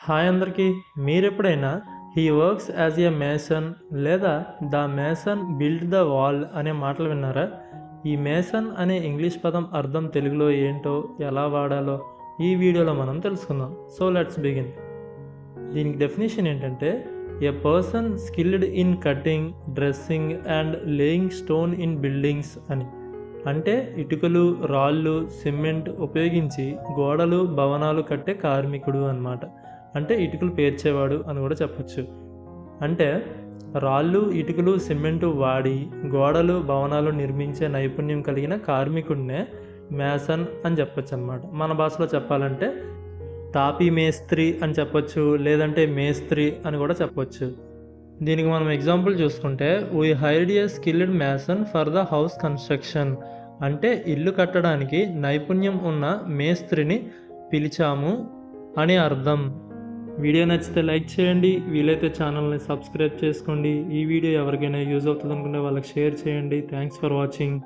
Hi అందరికీ. మీరెప్పుడైనా he works as a mason లేదా the mason build the wall అనే మాటలు విన్నారా? ఈ మేసన్ అనే ఇంగ్లీష్ పదం అర్థం తెలుగులో ఏంటో, ఎలా వాడాలో ఈ వీడియోలో మనం తెలుసుకుందాం. So let's begin. దీనికి డెఫినేషన్ ఏంటంటే, a person skilled in cutting, dressing and laying stone in buildings అని. అంటే ఇటుకలు, రాళ్ళు, సిమెంట్ ఉపయోగించి గోడలు, భవనాలు కట్టే కార్మికుడు అన్నమాట. అంటే ఇటుకలు పేర్చేవాడు అని కూడా చెప్పచ్చు. అంటే రాళ్ళు, ఇటుకలు, సిమెంటు వాడి గోడలు, భవనాలు నిర్మించే నైపుణ్యం కలిగిన కార్మికుడినే మేసన్ అని చెప్పచ్చు అనమాట. మన భాషలో చెప్పాలంటే తాపీ మేస్త్రి అని చెప్పొచ్చు, లేదంటే మేస్త్రి అని కూడా చెప్పొచ్చు. దీనికి మనం ఎగ్జాంపుల్ చూసుకుంటే, we hired A skilled mason for the house construction. అంటే ఇల్లు కట్టడానికి నైపుణ్యం ఉన్న మేస్త్రిని పిలిచాము అని అర్థం. వీడియో నచ్చితే లైక్ చేయండి, వీలైతే ఛానల్ని సబ్స్క్రైబ్ చేసుకోండి. ఈ వీడియో ఎవరికైనా యూజ్ అవుతుంది అనుకుంటే వాళ్ళకి షేర్ చేయండి. Thanks for watching.